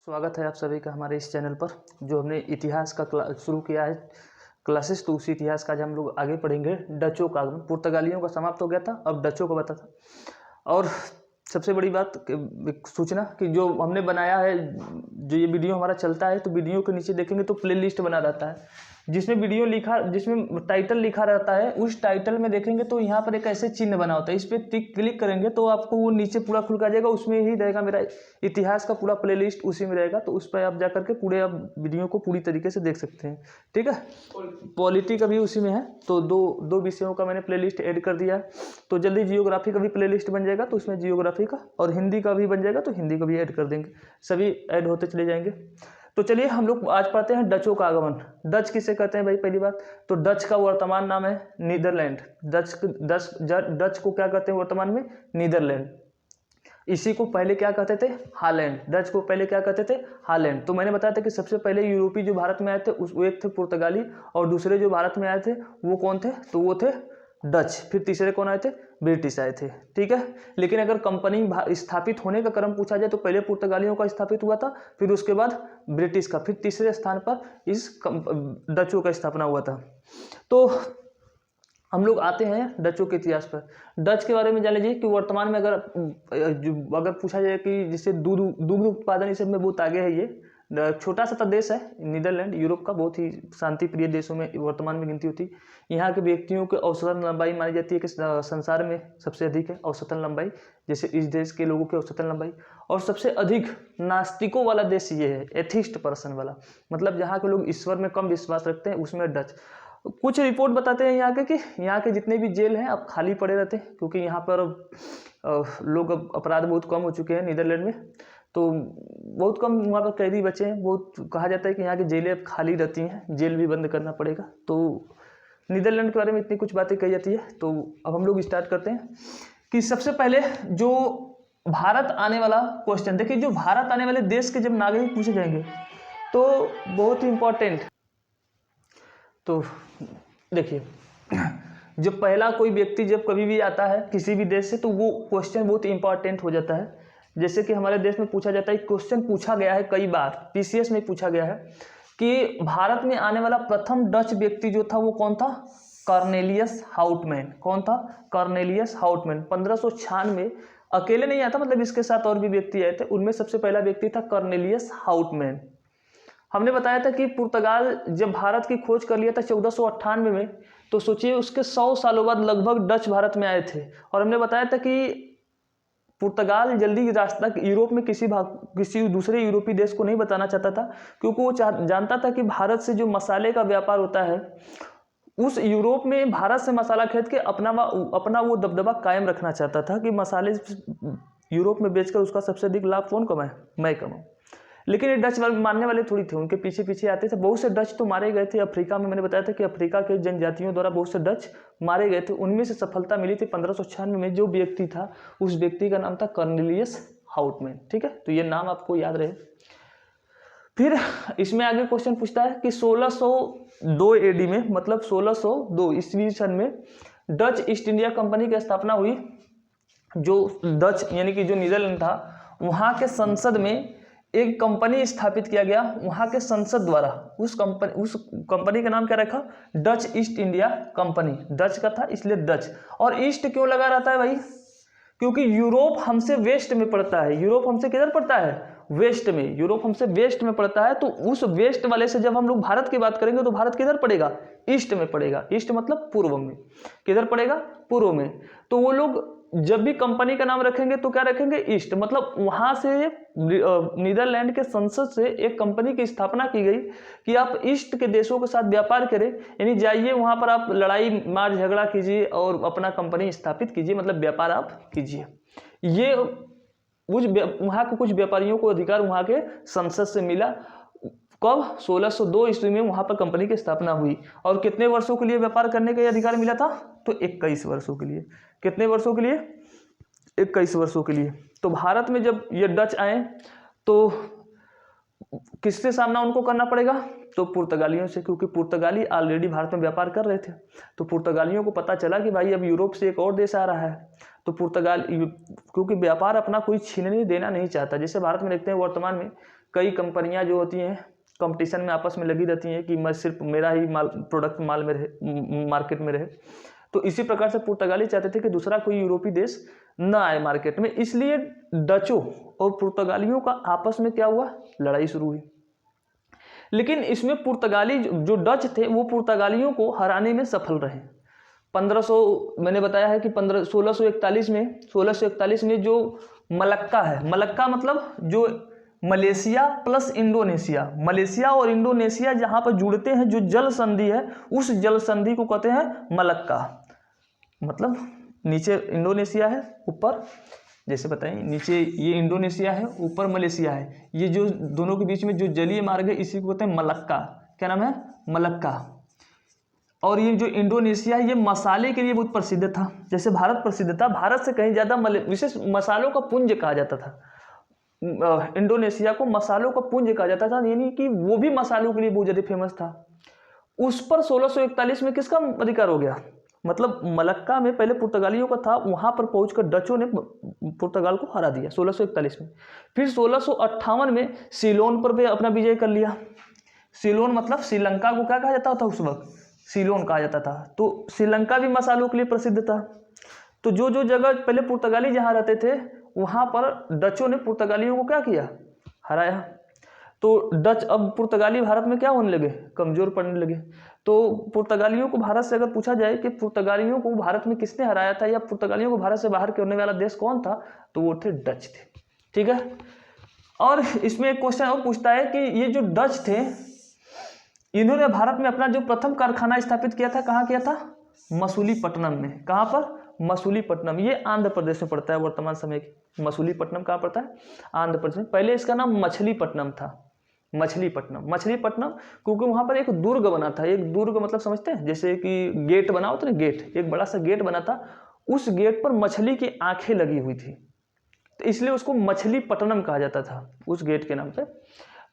स्वागत है आप सभी का हमारे इस चैनल पर। जो हमने इतिहास का शुरू किया है क्लासेस, तो उसी इतिहास का आज हम लोग आगे पढ़ेंगे। डचों का आगमन, पुर्तगालियों का समाप्त हो गया था, अब डचों का बता था। और सबसे बड़ी बात सूचना कि जो हमने बनाया है, जो ये वीडियो हमारा चलता है, तो वीडियो के नीचे देखेंगे तो प्ले लिस्ट बना रहता है, जिसमें वीडियो लिखा, जिसमें टाइटल लिखा रहता है। उस टाइटल में देखेंगे तो यहाँ पर एक ऐसे चिन्ह बना होता है, इस पर क्लिक करेंगे तो आपको वो नीचे पूरा खुल कर आ जाएगा। उसमें ही रहेगा मेरा इतिहास का पूरा प्लेलिस्ट, उसी में रहेगा। तो उस पर आप जा करके पूरे आप वीडियो को पूरी तरीके से देख सकते हैं। ठीक है, पॉलिटी का भी उसी में है। तो दो विषयों का मैंने प्लेलिस्ट ऐड कर दिया है। तो जल्दी जियोग्राफी का भी प्लेलिस्ट बन जाएगा, तो उसमें जियोग्राफी का और हिंदी का भी बन जाएगा, तो हिंदी का भी ऐड कर देंगे। सभी ऐड होते चले जाएंगे। तो चलिए हम लोग आज पढ़ते हैं डचों का आगमन। डच किसे कहते हैं भाई? पहली बात तो डच का वर्तमान नाम है नीदरलैंड। डच को क्या कहते हैं वर्तमान में? नीदरलैंड। इसी को पहले क्या कहते थे? हालैंड। डच को पहले क्या कहते थे? हालैंड। तो मैंने बताया था कि सबसे पहले यूरोपीय जो भारत में आए थे वो एक थे पुर्तगाली, और दूसरे जो भारत में आए थे वो कौन थे? तो वो थे डच। फिर तीसरे कौन आए थे? ब्रिटिश आए थे। ठीक है, लेकिन अगर कंपनी स्थापित होने का क्रम पूछा जाए तो पहले पुर्तगालियों का स्थापित हुआ था, फिर उसके बाद ब्रिटिश का, फिर तीसरे स्थान पर इस डचों का स्थापना हुआ था। तो हम लोग आते हैं डचों के इतिहास पर। डच के बारे में जान लीजिए कि वर्तमान में अगर पूछा जाए कि जिससे दुग्ध उत्पादन इस सब में बहुत आगे है, ये छोटा सा देश है नीदरलैंड, यूरोप का बहुत ही शांति प्रिय देशों में वर्तमान में गिनती होती है। यहाँ के व्यक्तियों के औसतन लंबाई मानी जाती है कि संसार में सबसे अधिक है औसतन लंबाई, जैसे इस देश के लोगों की औसतन लंबाई। और सबसे अधिक नास्तिकों वाला देश ये है, एथिस्ट पर्सन वाला, मतलब जहाँ के लोग ईश्वर में कम विश्वास रखते हैं, उसमें डच। कुछ रिपोर्ट बताते हैं यहाँ के कि यहाँ के जितने भी जेल हैं अब खाली पड़े रहते हैं, क्योंकि यहाँ पर लोग अपराध बहुत कम हो चुके हैं नीदरलैंड में। तो बहुत कम वहाँ पर कैदी बचे हैं। बहुत कहा जाता है कि यहाँ की जेलें अब खाली रहती हैं, जेल भी बंद करना पड़ेगा। तो नीदरलैंड के बारे में इतनी कुछ बातें कही जाती है। तो अब हम लोग स्टार्ट करते हैं कि सबसे पहले जो भारत आने वाला क्वेश्चन देखिए, जो भारत आने वाले देश के जब नागरिक पूछे जाएंगे तो बहुत ही इंपॉर्टेंट। तो देखिए, जब पहला कोई व्यक्ति जब कभी भी आता है किसी भी देश से, तो वो क्वेश्चन बहुत इंपॉर्टेंट हो जाता है। जैसे कि हमारे देश में पूछा जाता है, क्वेश्चन पूछा गया है कई बार, पीसीएस में पूछा गया है कि भारत में आने वाला प्रथम डच व्यक्ति जो था वो कौन था? Cornelius Houtman. कौन था? Cornelius Houtman. 1596 अकेले नहीं आता, मतलब इसके साथ और भी व्यक्ति आए थे, उनमें सबसे पहला व्यक्ति था कॉर्नेलियस हाउटमैन। हमने बताया था कि पुर्तगाल जब भारत की खोज कर लिया था 1498 में, तो सोचिए उसके 100 सालों बाद लगभग डच भारत में आए थे। और हमने बताया था कि पुर्तगाल जल्दी रास्ता यूरोप में किसी दूसरे यूरोपीय देश को नहीं बताना चाहता था, क्योंकि वो जानता था कि भारत से जो मसाले का व्यापार होता है, उस यूरोप में भारत से मसाला खरीद के अपना वो दबदबा कायम रखना चाहता था कि मसाले यूरोप में बेचकर उसका सबसे अधिक लाभ कौन कमाए? मैं कमाऊँ। लेकिन ये डच मानने वाले थोड़ी थे, उनके पीछे पीछे आते थे। बहुत से डच तो मारे गए थे अफ्रीका में। मैंने बताया था कि अफ्रीका के जनजातियों द्वारा बहुत से डच मारे गए थे, उनमें से सफलता मिली थी 1596 में। जो व्यक्ति था उस व्यक्ति का नाम था कॉर्नेलियस हाउटमैन। ठीक है, तो ये नाम आपको याद रहे। फिर इसमें आगे क्वेश्चन पूछता है कि 1602 एडी में, मतलब 1602 ईस्वी सन में डच ईस्ट इंडिया कंपनी की स्थापना हुई। जो डच यानी कि जो नीदरलैंड था, वहाँ के संसद में एक कंपनी स्थापित किया गया वहाँ के संसद द्वारा। उस कंपनी का नाम क्या रखा? Dutch east India company. Dutch का था इसलिए डच। और ईस्ट क्यों लगा रहता है भाई? क्योंकि यूरोप हमसे वेस्ट में पड़ता है। यूरोप हमसे किधर पड़ता है? वेस्ट में। यूरोप हमसे वेस्ट में पड़ता है, तो उस वेस्ट वाले से जब हम लोग भारत की बात करेंगे तो भारत किधर पड़ेगा? ईस्ट में पड़ेगा। ईस्ट मतलब पूर्व में। किधर पड़ेगा? पूर्व में। तो वो लोग जब भी कंपनी का नाम रखेंगे तो क्या रखेंगे? ईस्ट। मतलब वहां से नीदरलैंड के संसद से एक कंपनी की स्थापना की गई कि आप ईस्ट के देशों के साथ व्यापार करें, यानी जाइए वहां पर आप लड़ाई मार झगड़ा कीजिए और अपना कंपनी स्थापित कीजिए, मतलब व्यापार आप कीजिए। ये वहां के कुछ व्यापारियों को अधिकार वहां के संसद से मिला। कब? 1602 ईस्वी में वहां पर कंपनी की स्थापना हुई। और कितने वर्षों के लिए व्यापार करने का अधिकार मिला था? तो 21 वर्षों के लिए। कितने वर्षों के लिए? 21 वर्षों के लिए। तो भारत में जब ये डच आए तो किससे सामना उनको करना पड़ेगा? तो पुर्तगालियों से, क्योंकि पुर्तगाली ऑलरेडी भारत में व्यापार कर रहे थे। तो पुर्तगालियों को पता चला कि भाई अब यूरोप से एक और देश आ रहा है, तो पुर्तगाल क्योंकि व्यापार अपना कोई छीनने देना नहीं चाहता। जैसे भारत में देखते हैं वर्तमान में कई कंपनियां जो होती हैं कंपटीशन में आपस में लगी रहती हैं कि मैं सिर्फ मेरा ही प्रोडक्ट में रहे, मार्केट में रहे। तो इसी प्रकार से पुर्तगाली चाहते थे कि दूसरा कोई यूरोपीय देश न आए मार्केट में, इसलिए डचों और पुर्तगालियों का आपस में क्या हुआ, लड़ाई शुरू हुई। लेकिन इसमें पुर्तगाली जो डच थे वो पुर्तगालियों को हराने में सफल रहे। 1500 मैंने बताया है कि 1641 में जो मलक्का है, मलक्का मतलब जो मलेशिया प्लस इंडोनेशिया, मलेशिया और इंडोनेशिया जहाँ पर जुड़ते हैं, जो जल संधि है उस जल संधि को कहते हैं मलक्का। मतलब नीचे इंडोनेशिया है, ऊपर जैसे बताएं नीचे ये इंडोनेशिया है, ऊपर मलेशिया है, ये जो दोनों के बीच में जो जलीय मार्ग है इसी को कहते हैं मलक्का। क्या नाम है, मलक्का। और ये जो इंडोनेशिया है ये मसाले के लिए बहुत प्रसिद्ध था, जैसे भारत प्रसिद्ध था, भारत से कहीं ज़्यादा विशेष मसालों का पुंज कहा जाता था। इंडोनेशिया को मसालों का पुंज कहा जाता था, यानी कि वो भी मसालों के लिए बहुत ज़्यादा फेमस था। उस पर 1641 में किसका अधिकार हो गया, मतलब मलक्का में पहले पुर्तगालियों का था, वहां पर पहुंचकर डचों ने पुर्तगाल को हरा दिया 1641 में। फिर 1658 में सीलोन पर भी अपना विजय कर लिया। सीलोन मतलब श्रीलंका को क्या कहा जाता था उस वक्त, सीलोन कहा जाता था। तो श्रीलंका भी मसालों के लिए प्रसिद्ध था। तो जो जो जगह पहले पुर्तगाली जहाँ रहते थे वहाँ पर डचों ने पुर्तगालियों को क्या किया, हराया। तो डच अब पुर्तगाली भारत में क्या होने लगे, कमजोर पड़ने लगे। तो पुर्तगालियों को भारत से अगर पूछा जाए कि पुर्तगालियों को भारत में किसने हराया था या पुर्तगालियों को भारत से बाहर करने वाला देश कौन था, तो वो थे डच थे। ठीक है। और इसमें एक क्वेश्चन और पूछता है कि ये जो डच थे इन्होंने भारत में अपना जो प्रथम कारखाना स्थापित किया था, कहाँ किया था, मसूलीपट्टनम में। कहाँ पर, मसूलीपट्टनम। ये आंध्र प्रदेश में पड़ता है वर्तमान समय की। मसूलीपट्टनम कहाँ पड़ता है, आंध्र प्रदेश में। पहले इसका नाम मछलीपट्टनम था, मछलीपट्टनम। मछलीपट्टनम क्योंकि वहाँ पर एक दुर्ग बना था। एक दुर्ग मतलब समझते हैं, जैसे कि गेट बना होता ना, गेट, एक बड़ा सा गेट बना था, उस गेट पर मछली की आंखें लगी हुई थी, तो इसलिए उसको मछलीपट्टनम कहा जाता था उस गेट के नाम पे।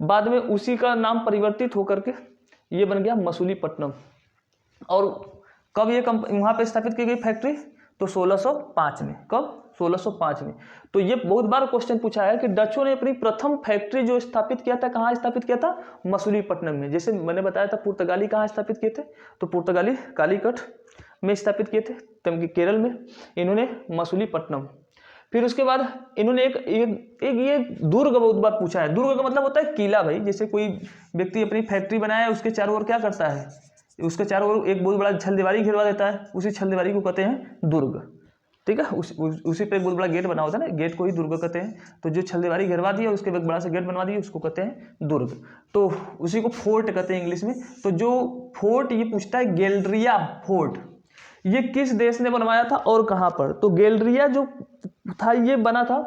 बाद में उसी का नाम परिवर्तित होकर के ये बन गया मसूलीपट्टनम। और कब ये वहाँ पे स्थापित की गई फैक्ट्री, तो 1605 में। कब, 1605 में। तो ये बहुत बार क्वेश्चन पूछा है कि डचों ने अपनी प्रथम फैक्ट्री जो स्थापित किया था, कहाँ स्थापित किया था, मसूलीपट्टनम में। जैसे मैंने बताया था पुर्तगाली कहाँ स्थापित किए थे, तो पुर्तगाली कालीकट में स्थापित किए थे, केरल में। इन्होंने मसूलीपट्टनम। फिर उसके बाद इन्होंने एक ये दुर्ग बहुत बार पूछा है। दुर्ग का मतलब होता है किला भाई। जैसे कोई व्यक्ति अपनी फैक्ट्री बनाया, उसके चारों ओर क्या करता है, उसके चारों ओर एक बहुत बड़ा छल दीवारी घेरवा देता है, उसी छल दीवारी को कहते हैं दुर्ग। ठीक है। उसी पे एक बहुत बड़ा गेट बना होता है ना, गेट को ही दुर्ग कहते हैं। तो जो छल दीवारी घेरवा दिया उसके एक बड़ा सा गेट बनवा दिया, उसको कहते हैं दुर्ग। तो उसी को फोर्ट कहते हैं इंग्लिश में। तो जो फोर्ट ये पूछता है गैलेरिया फोर्ट, ये किस देश ने बनवाया था और कहाँ पर, तो गैलेरिया जो था ये बना था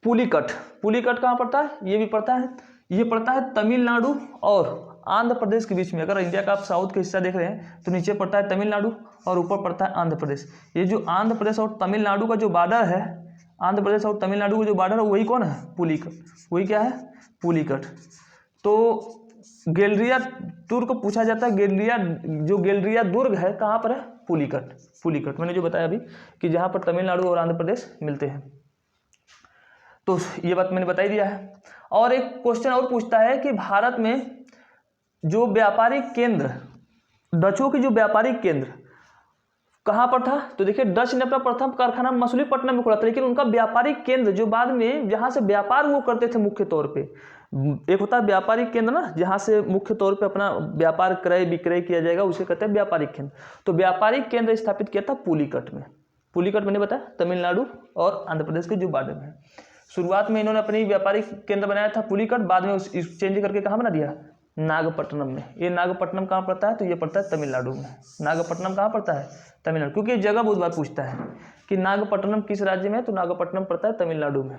पुलिकट। पुलिकट कहाँ पड़ता है, ये भी पड़ता है, ये पड़ता है तमिलनाडु और आंध्र प्रदेश के बीच में। अगर इंडिया का आप साउथ का हिस्सा देख रहे हैं तो नीचे पड़ता है तमिलनाडु और ऊपर पड़ता है आंध्र प्रदेश। ये जो आंध्र प्रदेश और तमिलनाडु का जो बॉर्डर है, आंध्र प्रदेश और तमिलनाडु का जो बॉर्डर है वही कौन है, पुलिकट। वही क्या है, पुलिकट। तो गैलेरिया दुर्ग को पूछा जाता है, गैलेरिया दुर्ग है कहाँ पर है, पुलिकट। पुलिकट मैंने जो बताया अभी कि जहाँ पर तमिलनाडु और आंध्र प्रदेश मिलते हैं। तो ये बात मैंने बता ही दिया है। और एक क्वेश्चन और पूछता है कि भारत में जो व्यापारिक केंद्र, डचों की जो व्यापारिक केंद्र कहाँ पर था, तो देखिए डच ने अपना प्रथम कारखाना मसूलीपट्टनम में खोला था, लेकिन उनका व्यापारिक केंद्र जो बाद में जहाँ से व्यापार वो करते थे मुख्य तौर पे, एक होता है व्यापारिक केंद्र ना, जहाँ से मुख्य तौर पे अपना व्यापार क्रय विक्रय किया जाएगा, उसे कहते हैं व्यापारिक केंद्र। तो व्यापारिक केंद्र स्थापित किया था पुलिकट में। पुलिकट मैंने बताया तमिलनाडु और आंध्र प्रदेश के जो बॉर्डर में है। शुरुआत में इन्होंने अपनी व्यापारिक केंद्र बनाया था पुलिकट, बाद में उस चेंज करके कहाँ बना दिया, नागपट्टनम में। ये नागपट्टनम कहाँ पड़ता है, तो ये पड़ता है तमिलनाडु में। नागपट्टनम कहाँ पड़ता है, तमिलनाडु। क्योंकि ये जगह बहुत बार पूछता है कि नागपट्टनम किस राज्य में है, तो नागपट्टनम पड़ता है तमिलनाडु में।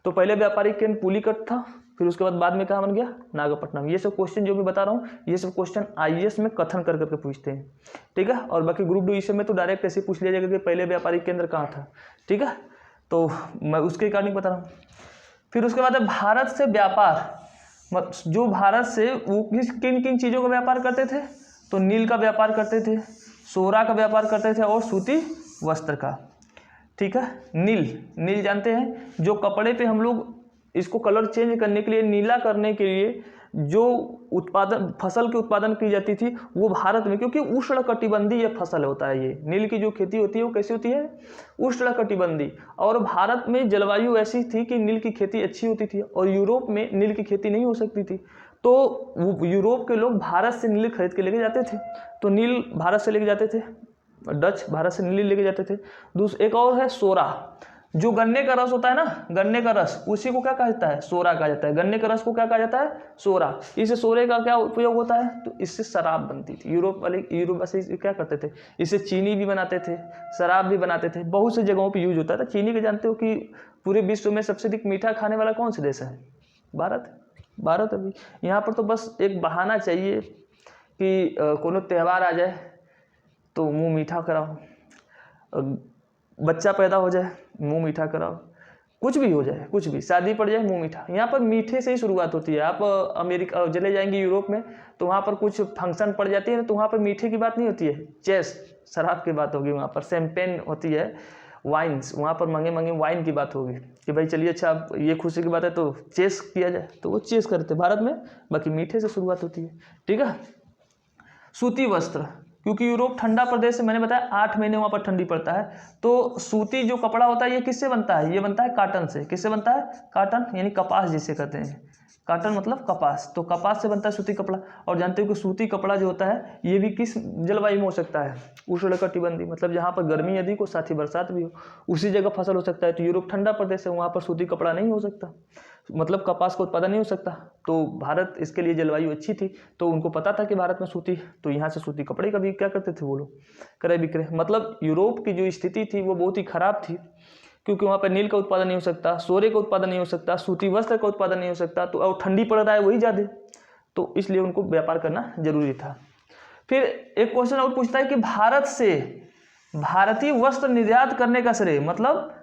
तो पहले व्यापारिक केंद्र पुलिकट था, फिर उसके बाद में कहाँ बन गया, नागपट्टनम। ये सब क्वेश्चन जो भी बता रहा हूँ, ये सब क्वेश्चन IAS में कथन कर करके पूछते हैं। ठीक है। और बाकी ग्रुप डी में तो डायरेक्ट ऐसे पूछ लिया जाएगा कि पहले व्यापारिक केंद्र कहाँ था। ठीक है। तो मैं उसके कारण बता रहा हूँ। फिर उसके बाद भारत से व्यापार, जो भारत से वो किन किन चीज़ों का व्यापार करते थे, तो नील का व्यापार करते थे, सोरा का व्यापार करते थे और सूती वस्त्र का। ठीक है। नील जानते हैं, जो कपड़े पे हम लोग इसको कलर चेंज करने के लिए, नीला करने के लिए जो उत्पादन, फसल की उत्पादन की जाती थी वो भारत में, क्योंकि उष्णकटिबंधीय फसल होता है ये, नील की जो खेती होती है वो कैसी होती है, उष्णकटिबंधीय। और भारत में जलवायु ऐसी थी कि नील की खेती अच्छी होती थी और यूरोप में नील की खेती नहीं हो सकती थी। तो यूरोप के लोग भारत से नील खरीद के लेके जाते थे, तो नील भारत से लेके जाते थे, डच भारत से नील लेके जाते थे। एक और है सोरा, जो गन्ने का रस होता है ना, गन्ने का रस, उसी को क्या कहा जाता है, सोरा कहा जाता है। गन्ने के रस को क्या कहा जाता है, सोरा। इस सोरे का क्या उपयोग होता है, तो इससे शराब बनती थी। यूरोप वाले क्या करते थे, इससे चीनी भी बनाते थे, शराब भी बनाते थे, बहुत सी जगहों पे यूज होता था। चीनी के जानते हो कि पूरे विश्व में सबसे अधिक मीठा खाने वाला कौन सा देश है, भारत। अभी यहाँ पर तो बस एक बहाना चाहिए कि कोनो त्यौहार आ जाए तो मुँह मीठा कराओ, बच्चा पैदा हो जाए मुंह मीठा कराओ, कुछ भी हो जाए, कुछ भी शादी पड़ जाए मुंह मीठा। यहाँ पर मीठे से ही शुरुआत होती है। आप अमेरिका चले जाएंगे, यूरोप में, तो वहाँ पर कुछ फंक्शन पड़ जाती है तो वहाँ पर मीठे की बात नहीं होती है, चेस शराब की बात होगी। वहाँ पर शैंपेन होती है, वाइन्स, वहाँ पर महंगे महंगे वाइन की बात होगी कि भाई चलिए अच्छा अब ये खुशी की बात है तो चेस किया जाए, तो वो चेस करते भारत में, बाकी मीठे से शुरुआत होती है। ठीक है। सूती वस्त्र, क्योंकि यूरोप ठंडा प्रदेश है, मैंने बताया 8 महीने वहाँ पर ठंडी पड़ता है, तो सूती जो कपड़ा होता है ये किससे बनता है, ये बनता है काटन से। किससे बनता है, काटन, यानी कपास जिसे कहते हैं, काटन मतलब कपास, तो कपास से बनता है सूती कपड़ा। और जानते हो कि सूती कपड़ा जो होता है ये भी किस जलवायु में हो सकता है, उष्णकटिबंधीय, मतलब जहाँ पर गर्मी अधिक हो साथ ही बरसात भी हो, उसी जगह फसल हो सकता है। तो यूरोप ठंडा प्रदेश है, वहाँ पर सूती कपड़ा नहीं हो सकता, मतलब कपास का उत्पादन नहीं हो सकता। तो भारत, इसके लिए जलवायु अच्छी थी, तो उनको पता था कि भारत में सूती, तो यहाँ से सूती कपड़े का भी क्या करते थे वो लोग, क्रय विक्रय। मतलब यूरोप की जो स्थिति थी वो बहुत ही खराब थी, क्योंकि वहाँ पर नील का उत्पादन नहीं हो सकता, सोरे का उत्पादन नहीं हो सकता, सूती वस्त्र का उत्पादन नहीं हो सकता, तो और ठंडी पड़ रहा है वही ज़्यादा, तो इसलिए उनको व्यापार करना जरूरी था। फिर एक क्वेश्चन और पूछता है कि भारत से भारतीय वस्त्र निर्यात करने का श्रेय, मतलब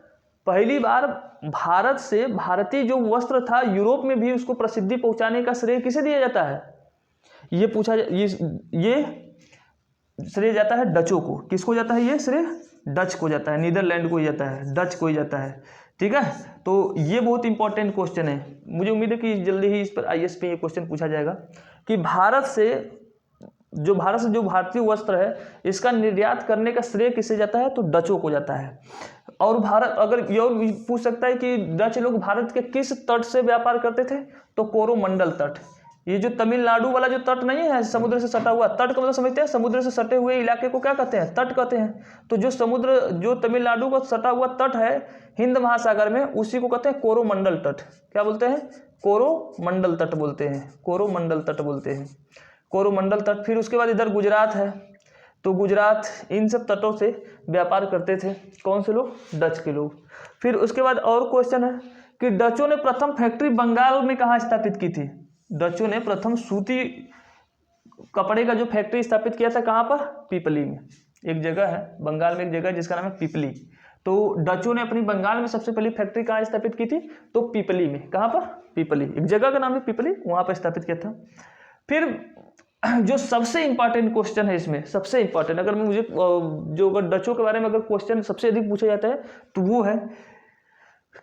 पहली बार भारत से भारतीय जो वस्त्र था यूरोप में भी उसको प्रसिद्धि पहुंचाने का श्रेय किसे दिया जाता है, ये पूछा, ये श्रेय जाता है डचों को। किसको जाता है ये श्रेय, डच को जाता है, नीदरलैंड को ही जाता है, डच को ही जाता है। ठीक है, तो ये बहुत इंपॉर्टेंट क्वेश्चन है, मुझे उम्मीद है कि जल्दी ही इस पर आईएएस पे ये क्वेश्चन पूछा जाएगा कि भारत से जो भारतीय वस्त्र है इसका निर्यात करने का श्रेय किसे जाता है, तो डचों को जाता है। और भारत, अगर ये पूछ सकता है कि डच लोग भारत के किस तट से व्यापार करते थे, तो कोरोमंडल तट, ये जो तमिलनाडु वाला जो तट नहीं है, समुद्र से सटा हुआ, तट का मतलब समझते हैं, समुद्र से सटे हुए इलाके को क्या कहते हैं, तट कहते हैं। तो जो तमिलनाडु का सटा हुआ तट है हिंद महासागर में, उसी को कहते हैं कोरोमंडल तट। क्या बोलते हैं, कोरोमंडल तट बोलते हैं, कोरोमंडल तट बोलते हैं, कोरोमंडल तट। फिर उसके बाद इधर गुजरात है, तो गुजरात, इन सब तटों से व्यापार करते थे कौन से लोग, डच के लोग। फिर उसके बाद और क्वेश्चन है कि डचों ने प्रथम फैक्ट्री बंगाल में कहाँ स्थापित की थी, डचों ने प्रथम सूती कपड़े का जो फैक्ट्री स्थापित किया था कहाँ पर, पीपली में। एक जगह है बंगाल में, एक जगह जिसका नाम है पीपली, तो डचों ने अपनी बंगाल में सबसे पहली फैक्ट्री कहाँ स्थापित की थी, तो पीपली में। कहाँ पर, पीपली, एक जगह का नाम है पीपली, वहाँ पर स्थापित किया था। फिर जो सबसे इंपॉर्टेंट क्वेश्चन है इसमें, सबसे इंपॉर्टेंट, अगर मुझे जो अगर डचों के बारे में अगर क्वेश्चन सबसे अधिक पूछा जाता है तो वो है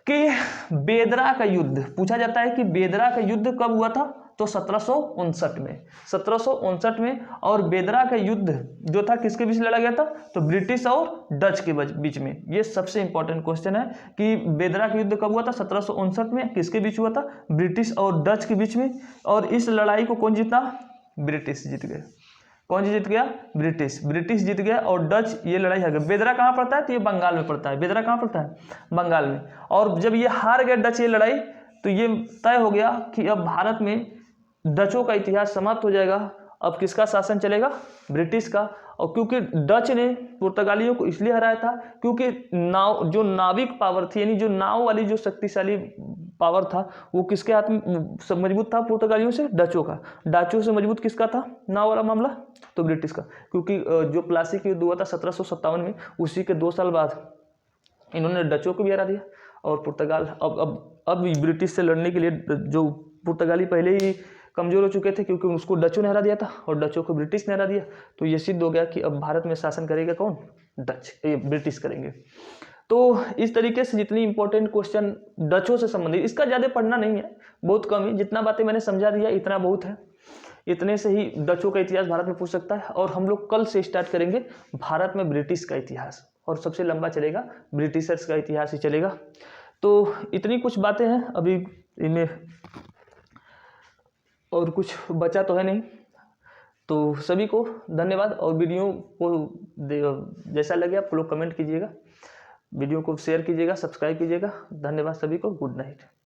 कि बेदरा का युद्ध पूछा जाता है कि बेदरा का युद्ध कब हुआ था, तो 1759 में, 1759 में। और बेदरा का युद्ध जो था किसके बीच लड़ा गया था, तो ब्रिटिश और डच के बीच में। ये सबसे इंपॉर्टेंट क्वेश्चन है कि बेदरा का युद्ध कब हुआ था, 1759 में, किसके बीच हुआ था, ब्रिटिश और डच के बीच में। और इस लड़ाई को कौन जीता, ब्रिटिश जीत गए। कौन जीत गया, ब्रिटिश जीत गया और डच ये लड़ाई हार गए। बेदरा कहाँ पड़ता है, तो ये बंगाल में पड़ता है, बेदरा कहाँ पड़ता है, बंगाल में। और जब ये हार गए डच ये लड़ाई, तो ये तय हो गया कि अब भारत में डचों का इतिहास समाप्त हो जाएगा, अब किसका शासन चलेगा, ब्रिटिश का। और क्योंकि डच ने पुर्तगालियों को इसलिए हराया था क्योंकि जो नाविक पावर थी, यानी जो नाव वाली जो शक्तिशाली पावर था, वो किसके हाथ में मजबूत था, पुर्तगालियों से, डचों का। डचों से मजबूत किसका था नाव वाला मामला, तो ब्रिटिश का। क्योंकि जो प्लासी का युद्ध हुआ था 1757 में, उसी के 2 साल बाद इन्होंने डचों को भी हरा दिया। और पुर्तगाल अब ब्रिटिश से लड़ने के लिए, जो पुर्तगाली पहले ही कमजोर हो चुके थे क्योंकि उसको डचों ने हरा दिया था और डचों को ब्रिटिश ने हरा दिया, तो ये सिद्ध हो गया कि अब भारत में शासन करेगा कौन, ब्रिटिश करेंगे। तो इस तरीके से जितनी इंपॉर्टेंट क्वेश्चन डचों से संबंधित, इसका ज़्यादा पढ़ना नहीं है, बहुत कम ही, जितना बातें मैंने समझा दिया इतना बहुत है। इतने से ही डचों का इतिहास भारत में पूछ सकता है। और हम लोग कल से स्टार्ट करेंगे भारत में ब्रिटिश का इतिहास, और सबसे लंबा चलेगा ब्रिटिशर्स का इतिहास ही चलेगा। तो इतनी कुछ बातें हैं अभी इनमें, और कुछ बचा तो है नहीं। तो सभी को धन्यवाद, और वीडियो को जैसा लगे आप लोग कमेंट कीजिएगा, वीडियो को शेयर कीजिएगा, सब्सक्राइब कीजिएगा। धन्यवाद सभी को, गुड नाइट।